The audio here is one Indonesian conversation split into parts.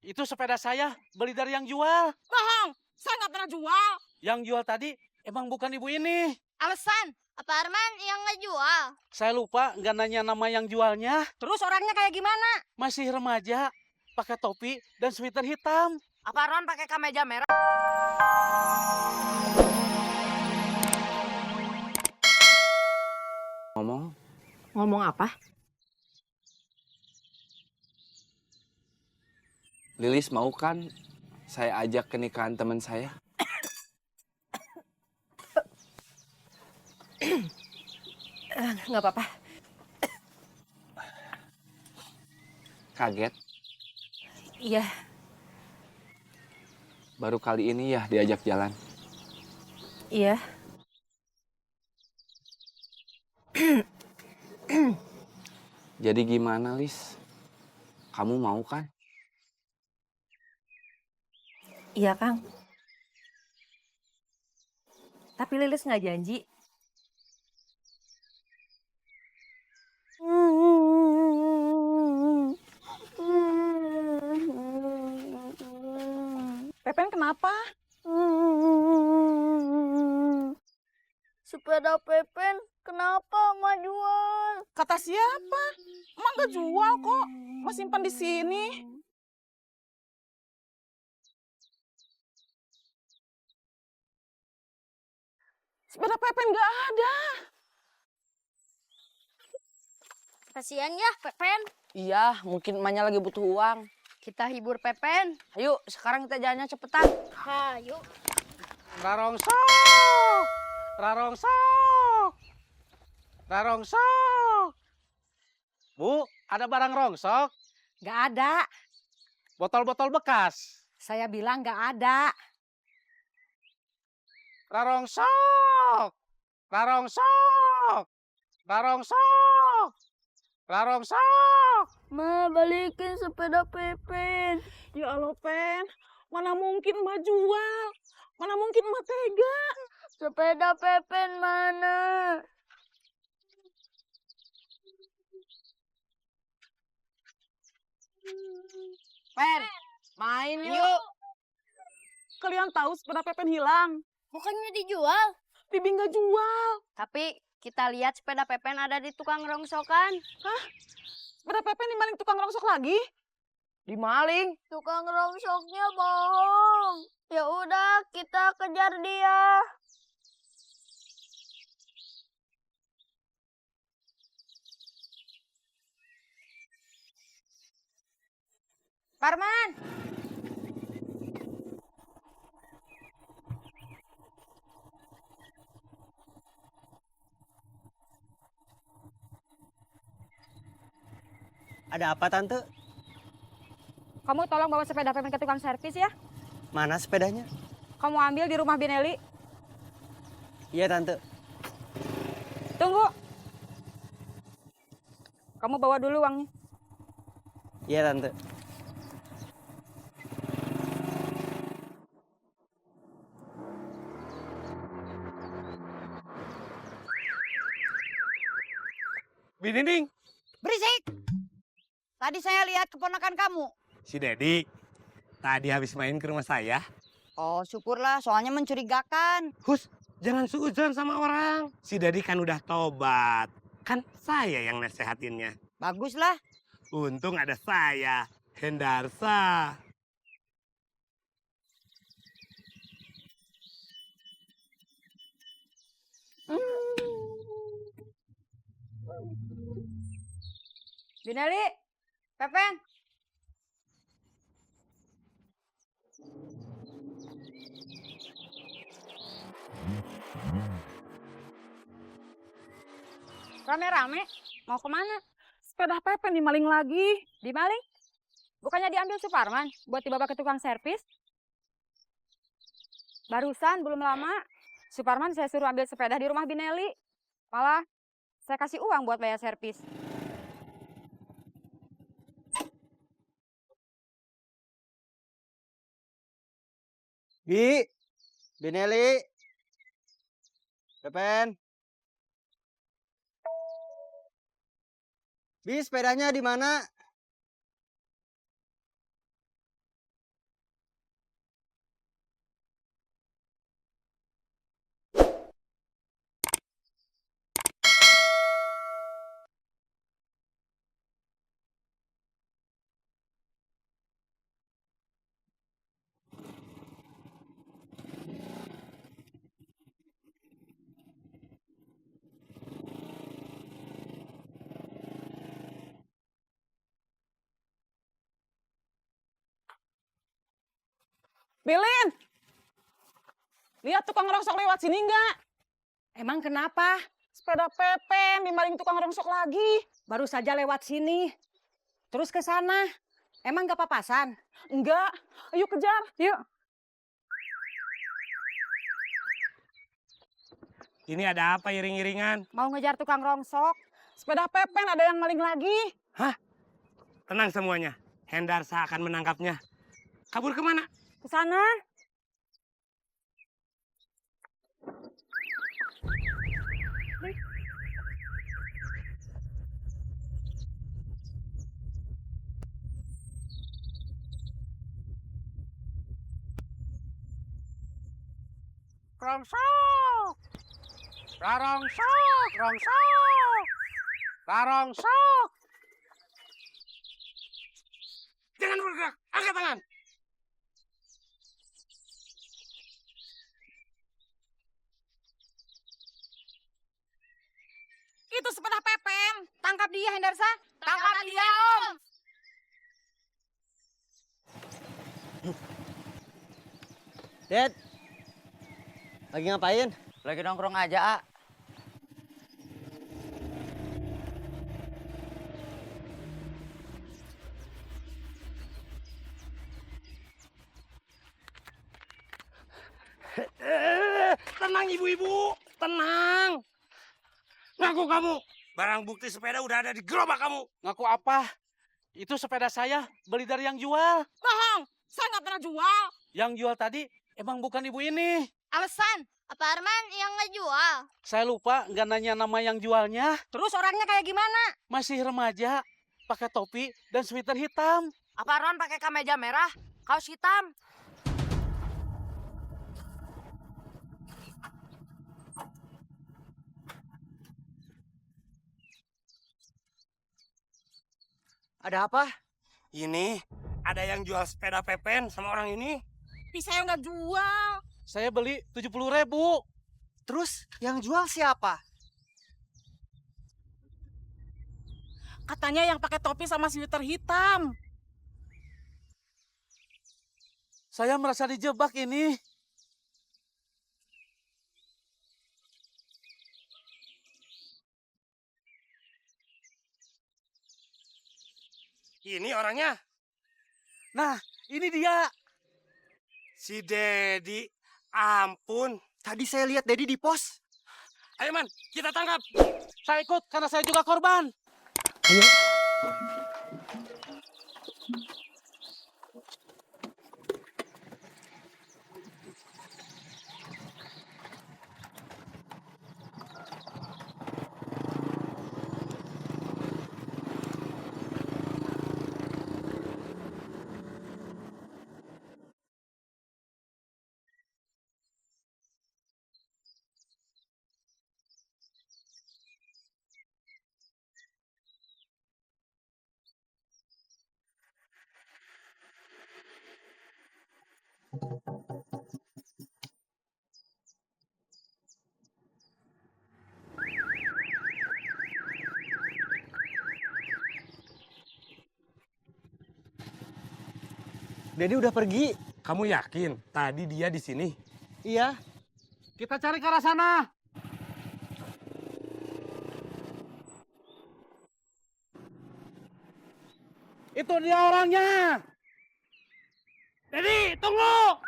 Itu sepeda saya beli dari yang jual. Bohong, saya nggak pernah jual. Yang jual tadi emang bukan ibu ini. Alasan, apa Arman yang ngejual? Saya lupa nggak nanya nama yang jualnya. Terus orangnya kayak gimana? Masih remaja, pakai topi dan sweater hitam. Apa Arman pakai kemeja merah? Ngomong apa? Lilis mau kan saya ajak ke nikahan teman saya? Nggak apa-apa. Kaget, Iya, baru kali ini ya diajak jalan. iya. Jadi gimana, Lis? Kamu mau kan? Iya, Kang. Tapi Lilis nggak janji. Pepen kenapa? Sepeda Pepen kenapa emak jual? Kata siapa? Emak nggak jual kok. Emak simpan di sini. Sepeda Pepen nggak ada. Kasihan ya Pepen. Iya, mungkin emaknya lagi butuh uang. Kita hibur Pepen. Ayo, sekarang kita jalannya cepetan. Hayu. Rarongsok, rarongsok, rarongsok. Bu, ada barang rongsok? Nggak ada. Botol-botol bekas. Saya bilang nggak ada. Rarongsok, rarongsok, rarongsok, rarongsok. Ma, balikin sepeda Pepen. Ya Allah, Pen. Mana mungkin emak jual. Mana mungkin emak tega. Sepeda Pepen mana? Pen, main yuk. Kalian tahu sepeda Pepen hilang. Bukannya dijual. Bibi nggak jual. Tapi kita lihat sepeda Pepen ada di tukang rongsokan. Sepeda Pepen dimaling tukang rongsok lagi. Dimaling. Tukang rongsoknya bohong. Ya udah, kita kejar dia. Parman. Ada apa, Tante? Kamu tolong bawa sepeda Pepen ke tukang servis ya. Mana sepedanya? Kamu ambil di rumah Bineli. Iya, Tante. Tunggu. Kamu bawa dulu uangnya. Iya, Tante. Binining, Berisik. Tadi saya lihat keponakan kamu. Si Dedi, tadi habis main ke rumah saya. Oh, syukurlah. Soalnya mencurigakan. Hus, jangan suuzon sama orang. Si Dedi kan udah tobat. Kan saya yang nasehatinnya. Baguslah. Untung ada saya, Hendarsa. Bineli, Pepen. Rame-rame, mau kemana? Sepeda Pepen dimaling lagi. Dimaling? Bukannya diambil Suparman buat dibawa ke tukang servis? Barusan belum lama, Suparman saya suruh ambil sepeda di rumah Bineli. Malah saya kasih uang buat bayar servis. Bi, Bineli, Pepen. Bi, sepedanya di mana? Bilin! Lihat tukang rongsok lewat sini nggak? Emang kenapa? Sepeda Pepen dimaling tukang rongsok lagi. Baru saja lewat sini. Terus ke sana. Emang gak papasan? Enggak, ayo kejar. Yuk. Ini ada apa iring-iringan? Mau ngejar tukang rongsok. Sepeda Pepen ada yang maling lagi. Tenang semuanya. Hendarsa akan menangkapnya. Kabur kemana? Ke sana. Rongsok! Rarongsok! Rongsok! Rarongsok! Jangan bergerak. Angkat tangan. Itu sepeda Pepen. Tangkap dia, Hendarsa. Tangkap dia, Om. Dad, lagi ngapain? Lagi nongkrong aja, A. Tenang ibu-ibu. Tenang. Ngaku kamu. Barang bukti sepeda udah ada di gerobak kamu. Ngaku apa? Itu sepeda saya, beli dari yang jual. Bohong, saya nggak pernah jual. Yang jual tadi emang bukan ibu ini. Alasan, apa Arman yang ngejual? Saya lupa nggak nanya nama yang jualnya. Terus orangnya kayak gimana? Masih remaja, pakai topi dan sweater hitam. Apa Ron pakai kemeja merah, kaos hitam? Ada apa? Ini ada yang jual sepeda Pepen sama orang ini. Tapi saya nggak jual. Saya beli 70.000. Terus yang jual siapa? Katanya yang pakai topi sama sweater hitam. Saya merasa dijebak ini. Ini orangnya. Nah, ini dia. Si Dedi. Ampun. Tadi saya lihat Dedi di pos. Ayo man, kita tangkap. Saya ikut karena saya juga korban. Dedi udah pergi. Kamu yakin tadi dia di sini? Iya. Kita cari ke arah sana. Itu dia orangnya. Dedi, tunggu.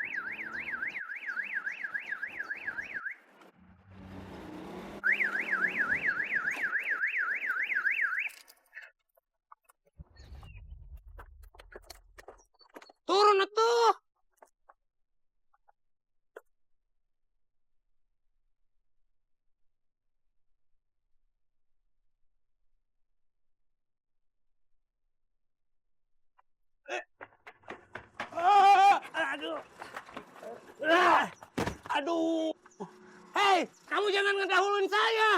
Turun atuh. Aduh. Aduh. Hei, kamu jangan ngedahuluin saya.